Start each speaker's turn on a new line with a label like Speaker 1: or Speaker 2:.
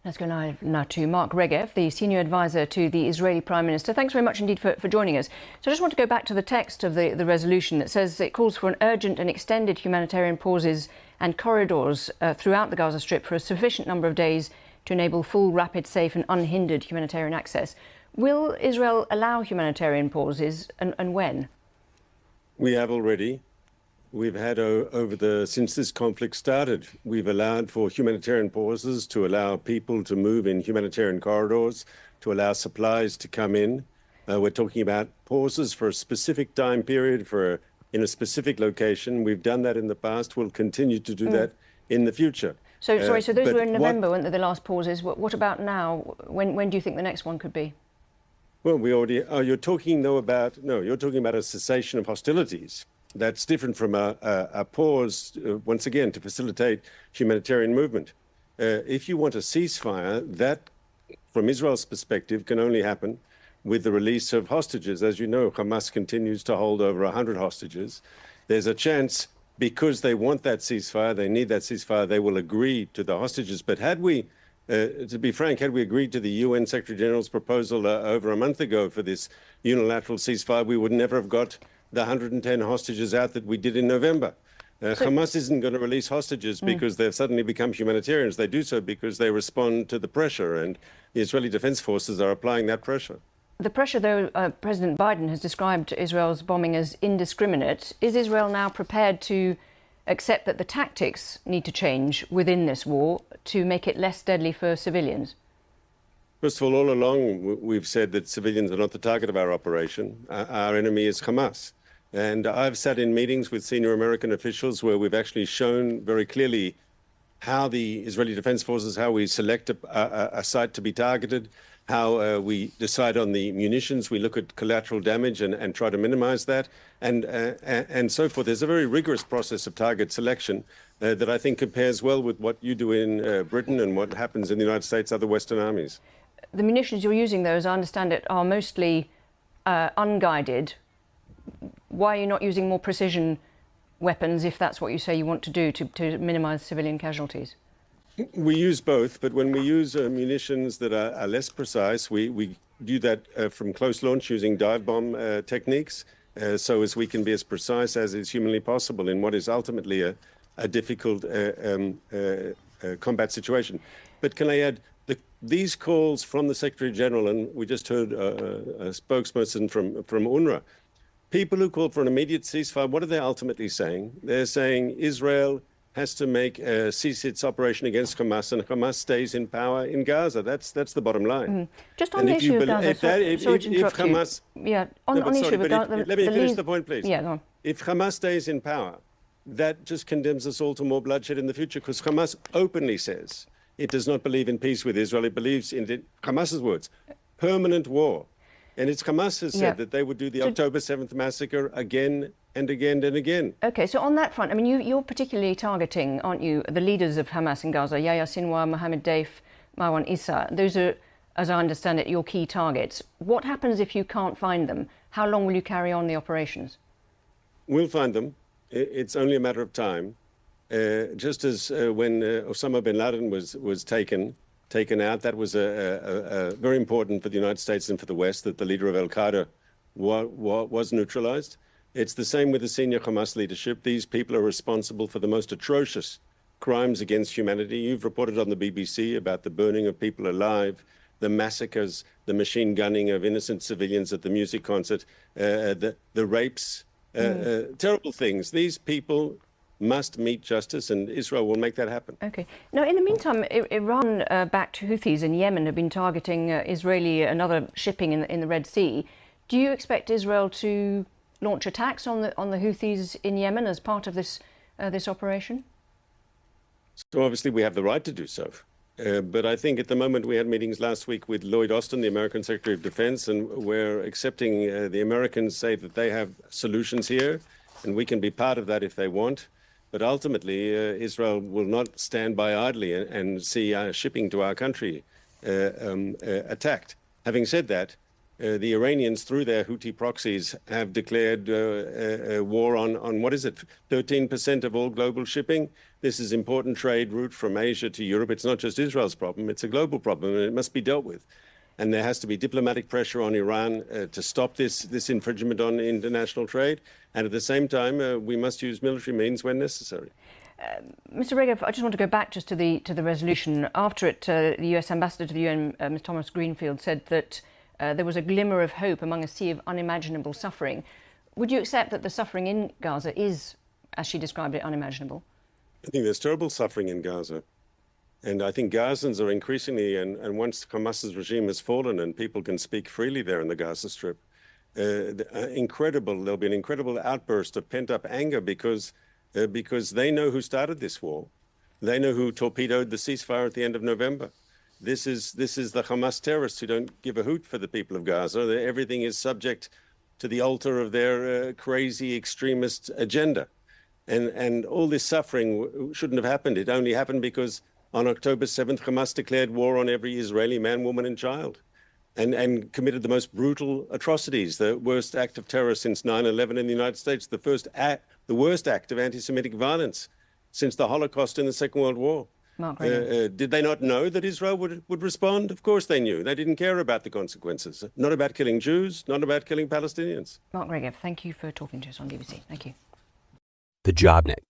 Speaker 1: Let's go now to Mark Regev, the senior advisor to the Israeli Prime Minister. Thanks very much indeed for joining us. So I just want to go back to the text of the resolution that says it calls for an urgent and extended humanitarian pauses and corridors throughout the Gaza Strip for a sufficient number of days to enable full, rapid, safe and unhindered humanitarian access. Will Israel allow humanitarian pauses and when?
Speaker 2: We have already. We've had since this conflict started, we've allowed for humanitarian pauses to allow people to move in humanitarian corridors, to allow supplies to come in. We're talking about pauses for a specific time period in a specific location. We've done that in the past. We'll continue to do that in the future.
Speaker 1: So those were in November, weren't they, the last pauses? What about now? When do you think the next one could be?
Speaker 2: Well, we already. You're talking about a cessation of hostilities. That's different from a pause, once again, to facilitate humanitarian movement. If you want a ceasefire, that, from Israel's perspective, can only happen with the release of hostages. As you know, Hamas continues to hold over 100 hostages. There's a chance, because they want that ceasefire, they need that ceasefire, they will agree to the hostages. But had we, to be frank, had we agreed to the UN Secretary General's proposal over a month ago for this unilateral ceasefire, we would never have got the 110 hostages out that we did in November. Hamas isn't going to release hostages because they've suddenly become humanitarians. They do so because they respond to the pressure, and the Israeli Defense Forces are applying that pressure.
Speaker 1: The pressure, though, President Biden has described Israel's bombing as indiscriminate. Is Israel now prepared to accept that the tactics need to change within this war to make it less deadly for civilians?
Speaker 2: First of all along, we've said that civilians are not the target of our operation. Our enemy is Hamas. And I've sat in meetings with senior American officials where we've actually shown very clearly how the Israeli Defense Forces, how we select a site to be targeted, how we decide on the munitions, we look at collateral damage and try to minimize that, and so forth. There's a very rigorous process of target selection that I think compares well with what you do in Britain and what happens in the United States, other Western armies.
Speaker 1: The munitions you're using, though, as I understand it, are mostly unguided. Why are you not using more precision weapons if that's what you say you want to do to minimize civilian casualties?
Speaker 2: We use both, but when we use munitions that are less precise, we do that from close launch using dive bomb techniques, so as we can be as precise as is humanly possible in what is ultimately a difficult combat situation. But can I add, these calls from the Secretary General, and we just heard a spokesperson from UNRWA, people who call for an immediate ceasefire, what are they ultimately saying? They're saying Israel has to cease its operation against Hamas, and Hamas stays in power in Gaza. That's the bottom line.
Speaker 1: Just on the issue of Gaza, sorry to interrupt
Speaker 2: Hamas,
Speaker 1: you. Yeah, on the issue of Gaza,
Speaker 2: let me finish the point, please.
Speaker 1: Yeah, go on.
Speaker 2: If Hamas stays in power, that just condemns us all to more bloodshed in the future, because Hamas openly says it does not believe in peace with Israel. It believes in Hamas's words, permanent war. And it's Hamas has said that they would do the October 7th massacre again and again and again.
Speaker 1: OK, so on that front, I mean, you're particularly targeting, aren't you, the leaders of Hamas in Gaza, Yahya Sinwar, Mohammed Deif, Marwan Issa. Those are, as I understand it, your key targets. What happens if you can't find them? How long will you carry on the operations?
Speaker 2: We'll find them. It's only a matter of time. Just as when Osama Bin Laden was taken out, that was very important for the United States and for the West, that the leader of al-Qaeda was neutralized. It's the same with the senior Hamas leadership. These people are responsible for the most atrocious crimes against humanity. You've reported on the BBC about the burning of people alive, the massacres, the machine gunning of innocent civilians at the music concert, the rapes, terrible things. These people must meet justice, and Israel will make that happen.
Speaker 1: OK. Now, in the meantime, Iran-backed Houthis in Yemen have been targeting Israeli and other shipping in the Red Sea. Do you expect Israel to launch attacks on the Houthis in Yemen as part of this operation?
Speaker 2: So obviously we have the right to do so. But I think at the moment we had meetings last week with Lloyd Austin, the American Secretary of Defense, and we're accepting the Americans say that they have solutions here, and we can be part of that if they want. But ultimately, Israel will not stand by idly and see shipping to our country attacked. Having said that, The Iranians, through their Houthi proxies, have declared a war on what is it, 13% of all global shipping. This is important trade route from Asia to Europe. It's not just Israel's problem, it's a global problem, and it must be dealt with. And there has to be diplomatic pressure on Iran to stop this infringement on international trade. And at the same time, we must use military means when necessary.
Speaker 1: Mr. Regev, I just want to go back just to the resolution. After it, the US ambassador to the UN, Ms. Thomas Greenfield, said that there was a glimmer of hope among a sea of unimaginable suffering. Would you accept that the suffering in Gaza is, as she described it, unimaginable?
Speaker 2: I think there's terrible suffering in Gaza. And I think Gazans are increasingly, and once Hamas's regime has fallen and people can speak freely there in the Gaza Strip, there'll be an incredible outburst of pent-up anger because they know who started this war. They know who torpedoed the ceasefire at the end of November. This is the Hamas terrorists who don't give a hoot for the people of Gaza. Everything is subject to the altar of their crazy extremist agenda. And all this suffering shouldn't have happened. It only happened because on October 7th, Hamas declared war on every Israeli man, woman, and child, and committed the most brutal atrocities, the worst act of terror since 9/11 in the United States, the worst act of anti-Semitic violence since the Holocaust in the Second World War. Did they not know that Israel would respond? Of course they knew. They didn't care about the consequences. Not about killing Jews, not about killing Palestinians.
Speaker 1: Mark Regev, thank you for talking to us on BBC. Thank you.
Speaker 3: The Jobnet.